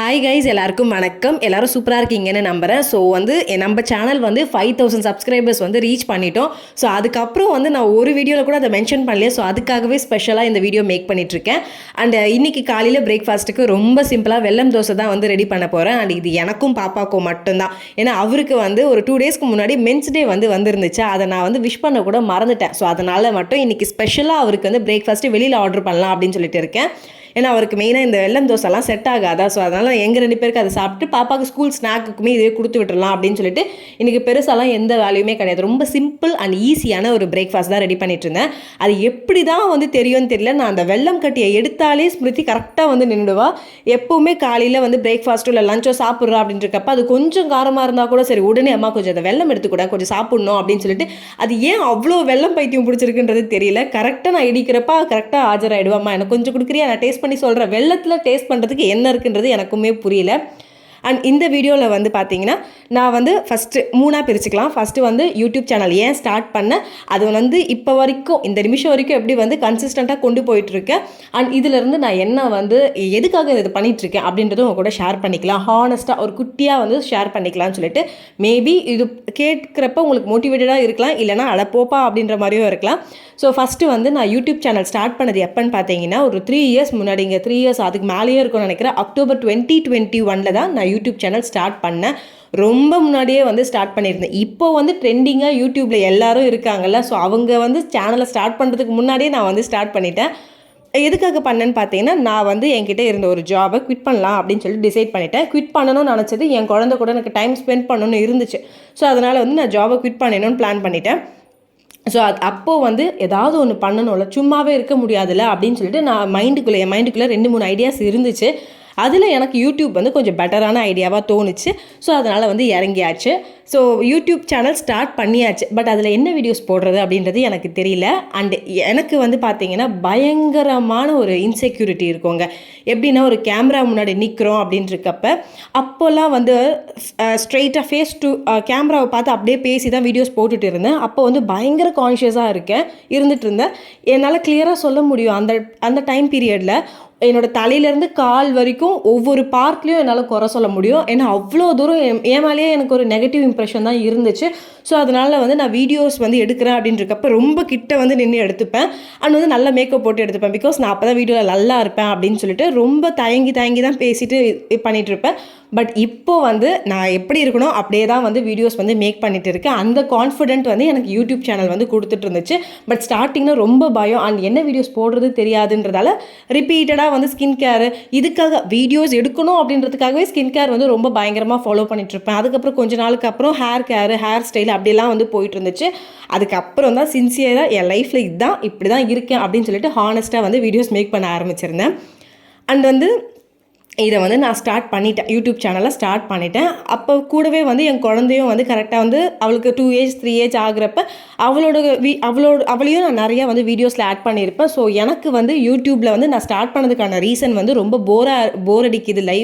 Hi guys, எல்லாருக்கும் வணக்கம். எல்லாரும் சூப்பராக இருக்கீங்கன்னு நம்புகிறேன். ஸோ நம்ம சேனல் 5000 சப்ஸ்கிரைபர்ஸ் ரீச் பண்ணிட்டோம். ஸோ அதுக்கப்புறம் நான் ஒரு வீடியோவில் கூட அதை மென்ஷன் பண்ணலையே. ஸோ அதுக்காகவே ஸ்பெஷலாக இந்த வீடியோ மேக் பண்ணிகிட்ருக்கேன். அண்ட் இன்னைக்கு காலையில் பிரேக்ஃபாஸ்ட்டுக்கு ரொம்ப சிம்பிளாக வெல்லம் தோசை தான் ரெடி பண்ண போகிறேன். அண்ட் இது எனக்கும் பாப்பாக்கும் மட்டும்தான். ஏன்னா அவருக்கு ஒரு 2 டேஸ்க்கு முன்னாடி மென்ஸ் டே வந்துருந்துச்சு. அதை நான் விஷ் பண்ண கூட மறந்துட்டேன். ஸோ அதனால் மட்டும் இன்றைக்கி ஸ்பெஷலாக அவருக்கு பிரேக்ஃபாஸ்ட்டு வெளியில் ஆர்டர் பண்ணலாம் அப்படின்னு சொல்லிட்டு இருக்கேன். ஏன்னா அவருக்கு மெயினாக இந்த வெல்லம் தோசைலாம் செட் ஆகாதா. ஸோ அதனால் எங்கள் 2 பேருக்கு அதை சாப்பிட்டு பாப்பாவுக்கு ஸ்கூல் ஸ்நாக்குக்குமே இதே கொடுத்து விட்டுடலாம் அப்படின்னு சொல்லிட்டு இன்றைக்கி பெருசாலாம் எந்த வேலையுமே கிடையாது. ரொம்ப சிம்பிள் அண்ட் ஈஸியான ஒரு பிரேக்ஃபாஸ்ட் தான் ரெடி பண்ணிட்டு இருந்தேன். அது எப்படி தான் தெரியும்னு தெரியல. நான் அந்த வெல்லம் கட்டியை எடுத்தாலே ஸ்மிருதி கரெக்டாக நின்றுடுவா. எப்போவுமே காலையில் பிரேக்ஃபாஸ்ட்டோ இல்லை லஞ்சோ சாப்பிட்றா அப்படின்றக்கப்ப அது கொஞ்சம் காரமாக இருந்தால் கூட சரி, உடனே அம்மா கொஞ்சம் அந்த வெல்லம் எடுத்துக்கூட கொஞ்சம் சாப்பிட்ணும் அப்படின்னு சொல்லிட்டு அது ஏன் அவ்வளோ வெல்லம் பைத்தியம் பிடிச்சிருக்குன்றது தெரியல. கரெக்டாக நான் இடிக்கிறப்ப கரெக்டாக ஆஜராகிடுவாம்மா, எனக்கு கொஞ்சம் கொடுக்குறியா, நான் டேஸ்ட் பண்ணி சொல்கிறேன். வெள்ளத்தில் டேஸ்ட் பண்ணுறதுக்கு என்ன இருக்குன்றது எனக்குமே புரியல. அண்ட் இந்த வீடியோவில் பார்த்தீங்கன்னா நான் ஃபஸ்ட்டு 3ஆக பிரிச்சுக்கலாம். ஃபஸ்ட்டு யூடியூப் சேனல் ஏன் ஸ்டார்ட் பண்ணேன், அது இப்போ வரைக்கும் இந்த நிமிஷம் வரைக்கும் எப்படி கன்சிஸ்டண்ட்டாக கொண்டு போயிட்டுருக்கேன். அண்ட் இதிலேருந்து நான் என்ன எதுக்காக இது பண்ணிகிட்ருக்கேன் அப்படின்றதும் உங்க கூட ஷேர் பண்ணிக்கலாம். ஹானஸ்ட்டாக ஒரு குட்டியாக ஷேர் பண்ணிக்கலாம்னு சொல்லிட்டு. மேபி இது கேட்குறப்ப உங்களுக்கு மோட்டிவேட்டடாக இருக்கலாம், இல்லைனா அடப்போப்பா அப்படின்ற மாதிரியும் இருக்கலாம். ஸோ ஃபஸ்ட்டு நான் யூடியூப் சேனல் ஸ்டார்ட் பண்ணது எப்போன்னு பார்த்தீங்கன்னா ஒரு 3 இயர்ஸ் முன்னாடிங்க. 3 இயர்ஸ் அதுக்கு மேலேயே இருக்கும்னு நினைக்கிறேன். அக்டோபர் 2021 தான் நான் யூடியூப் சேனல் ஸ்டார்ட் பண்ணேன். ரொம்ப முன்னாடியே ஸ்டார்ட் பண்ணியிருந்தேன். இப்போ ட்ரெண்டிங்காக யூடியூப்பில் எல்லாரும் இருக்காங்கல்ல. ஸோ அவங்க சேனலை ஸ்டார்ட் பண்ணுறதுக்கு முன்னாடியே நான் ஸ்டார்ட் பண்ணிட்டேன். எதுக்காக பண்ணேன்னு பார்த்தீங்கன்னா நான் என்கிட்ட இருந்த ஒரு ஜாபை குவிட் பண்ணலாம் அப்படின்னு சொல்லி டிசைட் பண்ணிட்டேன். குவிட் பண்ணணும்னு நினச்சது என் குழந்தை கூட எனக்கு டைம் ஸ்பெண்ட் பண்ணணும்னு இருந்துச்சு. ஸோ அதனால் நான் ஜாபை குவிட் பண்ணணும்னு பிளான் பண்ணிட்டேன். ஸோ அப்போது ஏதாவது ஒன்று பண்ணணும்ல, சும்மாவே இருக்க முடியாதுல்ல அப்படின்னு சொல்லிட்டு நான் என் மைண்டுக்குள்ளே 2-3 ஐடியாஸ் இருந்துச்சு. அதில் எனக்கு யூடியூப் கொஞ்சம் பெட்டரான ஐடியாவாக தோணுச்சு. ஸோ அதனால் இறங்கியாச்சு. ஸோ யூடியூப் சேனல் ஸ்டார்ட் பண்ணியாச்சு. பட் அதில் என்ன வீடியோஸ் போடுறது அப்படின்றது எனக்கு தெரியல. அண்டு எனக்கு பார்த்தீங்கன்னா பயங்கரமான ஒரு இன்செக்யூரிட்டி இருக்குங்க. எப்படின்னா ஒரு கேமரா முன்னாடி நிற்கிறோம் அப்படின்றக்கப்ப அப்போல்லாம் ஸ்ட்ரெயிட்டாக ஃபேஸ் டு கேமராவை பார்த்து அப்படியே பேசி தான் வீடியோஸ் போட்டுட்டு இருந்தேன். அப்போ பயங்கர கான்ஷியஸாக இருந்துட்டு இருந்தேன். என்னால் கிளியராக சொல்ல முடியும். அந்த டைம் பீரியடில் என்னோடய தலையிலேருந்து கால் வரைக்கும் ஒவ்வொரு பார்ட்லேயும் என்னால் குறை சொல்ல முடியும். ஏன்னா அவ்வளோ தூரம் என் மேலேயே எனக்கு ஒரு நெகட்டிவ் இம்ப்ரெஷன் தான் இருந்துச்சு. ஸோ அதனால் நான் வீடியோஸ் எடுக்கிறேன் அப்படின்றக்கப்ப ரொம்ப கிட்ட நின்று எடுத்துப்பேன். அண்ட் நல்ல மேக்கப் போட்டு எடுத்துப்பேன். பிகாஸ் நான் அப்போ தான் வீடியோவில் நல்லா இருப்பேன் அப்படின்னு சொல்லிட்டு ரொம்ப தயங்கி தான் பேசிட்டு பண்ணிகிட்ருப்பேன். பட் இப்போ நான் எப்படி இருக்கணும் அப்படியே தான் வீடியோஸ் மேக் பண்ணிட்டு இருக்கேன். அந்த கான்ஃபிடென்ட் எனக்கு யூடியூப் சேனல் கொடுத்துட்டு இருந்துச்சு. பட் ஸ்டார்டிங்கில் ரொம்ப பயம். அண்ட் என்ன வீடியோஸ் போடுறது தெரியாதுன்றதால ரிப்பீட்டடாக ஸ்கின் கேர் இதுக்காக வீடியோஸ் எடுக்கணும் அப்படின்றதுக்காகவே ஸ்கின் கேர் ரொம்ப பயங்கரமாக ஃபாலோ பண்ணிட்டு இருப்பேன். அதுக்கப்புறம் கொஞ்ச நாளுக்கு அப்புறம் ஹேர் கேர், ஹேர் ஸ்டைல் அப்படிலாம் போயிட்டு இருந்துச்சு. அதுக்கப்புறம் தான் சின்சியராக என் லைஃப்பில் இதுதான் இப்படி தான் இருக்கேன் அப்படின்னு சொல்லிட்டு ஹானஸ்ட்டாக வீடியோஸ் மேக் பண்ண ஆரம்பிச்சிருந்தேன். அண்ட் இதை நான் ஸ்டார்ட் பண்ணிட்டேன். யூடியூப் சேனலை ஸ்டார்ட் பண்ணிட்டேன். அப்போ கூடவே என் குழந்தையும் கரெக்டாக அவளுக்கு 2 ஏஜ் 3 ஏஜ் ஆகுறப்ப அவளையும் நான் நிறையா வீடியோஸில் ஆட் பண்ணியிருப்பேன். ஸோ எனக்கு யூடியூப்பில் நான் ஸ்டார்ட் பண்ணதுக்கான ரீசன் ரொம்ப போர் அடிக்குது,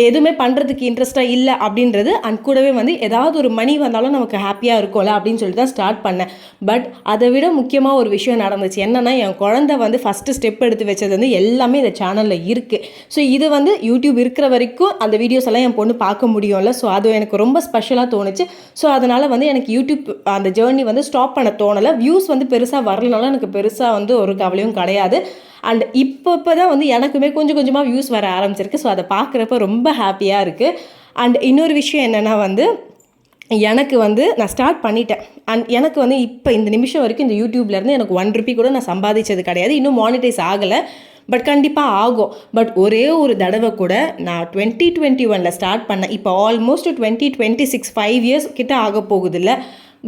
எதுவுமே பண்ணுறதுக்கு இன்ட்ரெஸ்ட்டாக இல்லை அப்படின்றது. அண்ட் கூடவே ஏதாவது ஒரு மணி வந்தாலும் நமக்கு ஹாப்பியாக இருக்கும்ல அப்படின்னு சொல்லிட்டு தான் ஸ்டார்ட் பண்ணேன். பட் அதை விட முக்கியமாக ஒரு விஷயம் நடந்துச்சு. என்னென்னா என் குழந்தை ஃபஸ்ட்டு ஸ்டெப் எடுத்து வச்சது எல்லாமே இந்த சேனலில் இருக்குது. ஸோ இது யூடியூப் இருக்கிற வரைக்கும் அந்த வீடியோஸ் எல்லாம் என் பொண்ணு பார்க்க முடியும்ல. ஸோ அது எனக்கு ரொம்ப ஸ்பெஷலாக தோணுச்சு. ஸோ அதனால் எனக்கு யூடியூப் அந்த ஜேர்னி ஸ்டாப் பண்ண தோணலை. வியூஸ் பெருசாக வரலனாலும் எனக்கு பெருசாக ஒரு கவலையும் கிடையாது. அண்ட் இப்போ தான் எனக்குமே கொஞ்சம் கொஞ்சமாக வியூஸ் வர ஆரம்பிச்சிருக்கு. ஸோ அதை பார்க்குறப்ப ரொம்ப ஹாப்பியாக இருக்குது. அண்ட் இன்னொரு விஷயம் என்னென்னா எனக்கு நான் ஸ்டார்ட் பண்ணிட்டேன். அண்ட் எனக்கு இப்போ இந்த நிமிஷம் வரைக்கும் இந்த யூடியூப்லேருந்து எனக்கு 1 ரூபி கூட நான் சம்பாதிச்சது கிடையாது. இன்னும் மானிட்டைஸ் ஆகலை. பட் கண்டிப்பாக ஆகும். பட் ஒரே ஒரு தடவை கூட நான் 2021 ஸ்டார்ட் பண்ணேன். இப்போ ஆல்மோஸ்ட் 2026 5 இயர்ஸ் கிட்ட ஆக போகுதில்ல.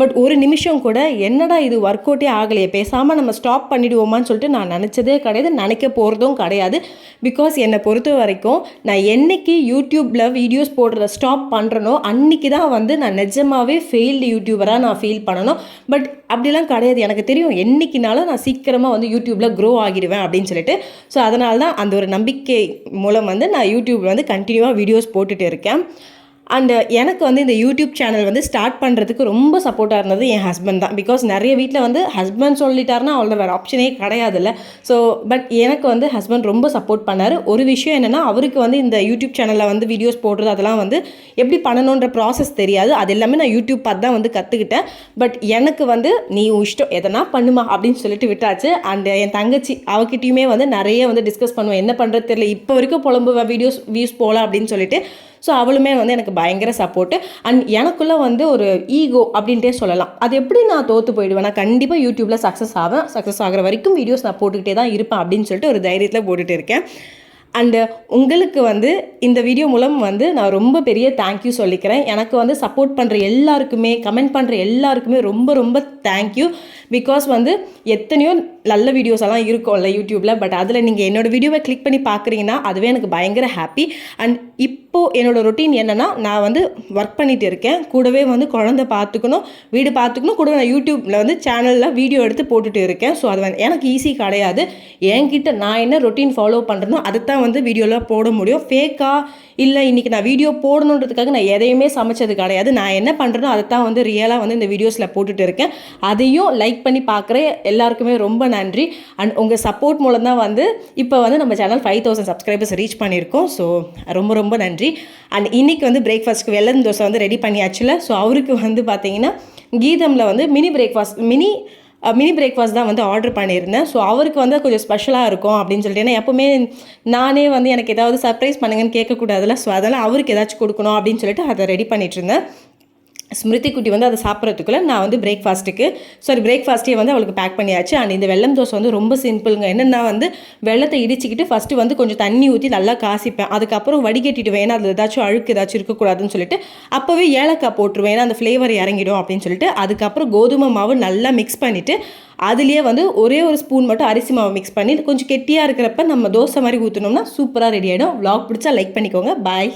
பட் ஒரு நிமிஷம் கூட என்னடா இது ஒர்க் அவுட்டே ஆகலையே, பேசாமல் நம்ம ஸ்டாப் பண்ணிவிடுவோமான்னு சொல்லிட்டு நான் நினச்சதே கிடையாது, நினைக்க போகிறதும் கிடையாது. பிகாஸ் என்னை பொறுத்த வரைக்கும் நான் என்றைக்கு யூடியூப்பில் வீடியோஸ் போடுறத ஸ்டாப் பண்ணுறனோ அன்றைக்கி தான் நான் நிஜமாகவே ஃபெயில்டு யூடியூபராக நான் ஃபீல் பண்ணணும். பட் அப்படிலாம் கிடையாது. எனக்கு தெரியும் என்றைக்கினாலும் நான் சீக்கிரமாக யூடியூப்பில் க்ரோ ஆகிடுவேன் அப்படின்னு சொல்லிட்டு. ஸோ அதனால தான் அந்த ஒரு நம்பிக்கை மூலம் நான் யூடியூப்பில் கண்டினியூவாக வீடியோஸ் போட்டுட்டு இருக்கேன். அண்ட் எனக்கு வந்து இந்த யூடியூப் சேனல் வந்து ஸ்டார்ட் பண்ணுறதுக்கு ரொம்ப சப்போர்ட்டாக இருந்தது என் ஹஸ்பண்ட் தான். பிகாஸ் நிறைய வீட்டில் வந்து ஹஸ்பண்ட் சொல்லிட்டாருன்னா அவ்வளோ வேறு ஆப்ஷனே கிடையாதுல்ல. ஸோ பட் எனக்கு வந்து ஹஸ்பண்ட் ரொம்ப சப்போர்ட் பண்ணார். ஒரு விஷயம் என்னென்னா, அவருக்கு வந்து இந்த யூடியூப் சேனலில் வந்து வீடியோஸ் போடுறது அதெல்லாம் வந்து எப்படி பண்ணணுன்ற ப்ராசஸ் தெரியாது. அது எல்லாமே நான் யூடியூப் பார்த்து தான் வந்து கற்றுக்கிட்டேன். பட் எனக்கு வந்து நீ இஷ்டம் எதனா பண்ணுமா அப்படின்னு சொல்லிட்டு விட்டாச்சு. அண்ட் என் தங்கச்சி அவகிட்டையுமே வந்து நிறைய வந்து டிஸ்கஸ் பண்ணுவேன், என்ன பண்ணுறது தெரியல, இப்போ வரைக்கும் புலம்புவேன் வியூஸ் போகலாம் அப்படின்னு சொல்லிட்டு. ஸோ அவளுமே வந்து எனக்கு பயங்கர சப்போர்ட்டு. அண்ட் எனக்குள்ளே வந்து ஒரு ஈகோ அப்படின்ட்டே சொல்லலாம். அது எப்படி நான் தோற்று போயிடுவேன், நான் கண்டிப்பாக யூடியூப்பில் சக்ஸஸ் ஆகிற வரைக்கும் வீடியோஸ் நான் போட்டுக்கிட்டே தான் இருப்பேன் அப்படின்னு சொல்லிட்டு ஒரு தைரியத்தில் போட்டுகிட்டு இருக்கேன். அண்டு உங்களுக்கு வந்து இந்த வீடியோ மூலம் வந்து நான் ரொம்ப பெரிய தேங்க்யூ சொல்லிக்கிறேன். எனக்கு வந்து சப்போர்ட் பண்ணுற எல்லாருக்குமே, கமெண்ட் பண்ணுற எல்லாருக்குமே ரொம்ப ரொம்ப தேங்க்யூ. பிகாஸ் வந்து எத்தனையோ நல்ல வீடியோஸ் எல்லாம் இருக்கும்ல யூடியூப்பில், பட் அதில் நீங்கள் என்னோடய வீடியோவை கிளிக் பண்ணி பார்க்குறீங்கன்னா அதுவே எனக்கு பயங்கர ஹாப்பி. அண்ட் இப்போது என்னோடய ரொட்டீன் என்னென்னா, நான் வந்து ஒர்க் பண்ணிகிட்டு இருக்கேன், கூடவே வந்து குழந்தை பார்த்துக்கணும், வீடு பார்த்துக்கணும், கூடவே நான் யூடியூப்பில் வந்து சேனலில் வீடியோ எடுத்து போட்டுட்டு இருக்கேன். ஸோ அது வந்து எனக்கு ஈஸி கிடையாது. என்கிட்ட நான் என்ன ரொட்டீன் ஃபாலோ பண்ணுறனோ அதைத்தான் வந்து வீடியோவில் போட முடியும். ஃபேக்காக இல்லை இன்றைக்கி நான் வீடியோ போடணுன்றதுக்காக நான் எதையுமே சமைச்சது கிடையாது. நான் என்ன பண்ணுறேனோ அதைத்தான் வந்து ரியலாக வந்து இந்த வீடியோஸில் போட்டுட்டு இருக்கேன். அதையும் லைக் பண்ணி பார்க்குற எல்லாருக்குமே ரொம்ப நன்றி. அண்ட் உங்கள் சப்போர்ட் மூலம் தான் வந்து இப்போ வந்து நம்ம சேனல் 5000 சப்ஸ்கிரைபர்ஸ் ரீச் பண்ணியிருக்கோம். ஸோ ரொம்ப ரொம்ப நன்றி. அண்ட் இன்றைக்கி வந்து பிரேக்ஃபாஸ்ட்டுக்கு வெள்ளம் தோசை வந்து ரெடி பண்ணியாச்சுல. ஸோ அவருக்கு வந்து பார்த்தீங்கன்னா கீதமில் வந்து மினி பிரேக்ஃபாஸ்ட் தான் வந்து ஆர்டர் பண்ணியிருந்தேன். ஸோ அவருக்கு வந்து கொஞ்சம் ஸ்பெஷலாக இருக்கும் அப்படின்னு சொல்லிட்டு, ஏன்னா எப்போவுமே நானே வந்து எனக்கு ஏதாவது சர்ப்ரைஸ் பண்ணுங்கன்னு கேட்கக்கூடாதுல்ல. ஸோ அதெல்லாம் அவருக்கு ஏதாச்சும் கொடுக்கணும் அப்படின்னு சொல்லிட்டு அதை ரெடி பண்ணிட்டு இருந்தேன். ஸ்மிருதி குட்டி வந்து அதை சாப்பிட்றதுக்குள்ளே நான் வந்து பிரேக்ஃபாஸ்ட்டே வந்து அவளுக்கு பேக் பண்ணியாச்சு. அண்ட் இந்த வெல்லம் தோசை வந்து ரொம்ப சிம்பிளுங்க. என்னென்னா வந்து வெள்ளத்தை இடிச்சிக்கிட்டு ஃபஸ்ட்டு வந்து கொஞ்சம் தண்ணி ஊற்றி நல்லா காசிப்பேன், அதுக்கப்புறம் வடிகட்டிடுவேன், ஏன்னா அதில் ஏதாச்சும் அழுக்கு ஏதாச்சும் இருக்கக்கூடாதுன்னு சொல்லிட்டு. அப்போவே ஏலக்காய் போட்டுருவேன், ஏன்னா அந்த ஃப்ளேவர் இறங்கிடும் அப்படின்னு சொல்லிட்டு. அதுக்கப்புறம் கோதுமை மாவு நல்லா மிக்ஸ் பண்ணிவிட்டு அதுலேயே வந்து ஒரே ஒரு ஸ்பூன் மட்டும் அரிசி மாவு மிக்ஸ் பண்ணி கொஞ்சம் கெட்டியாக இருக்கிறப்ப நம்ம தோசை மாதிரி ஊற்றினோம்னா சூப்பராக ரெடி ஆகிடும். vlog பிடிச்சா லைக் பண்ணிக்கோங்க. பாய்.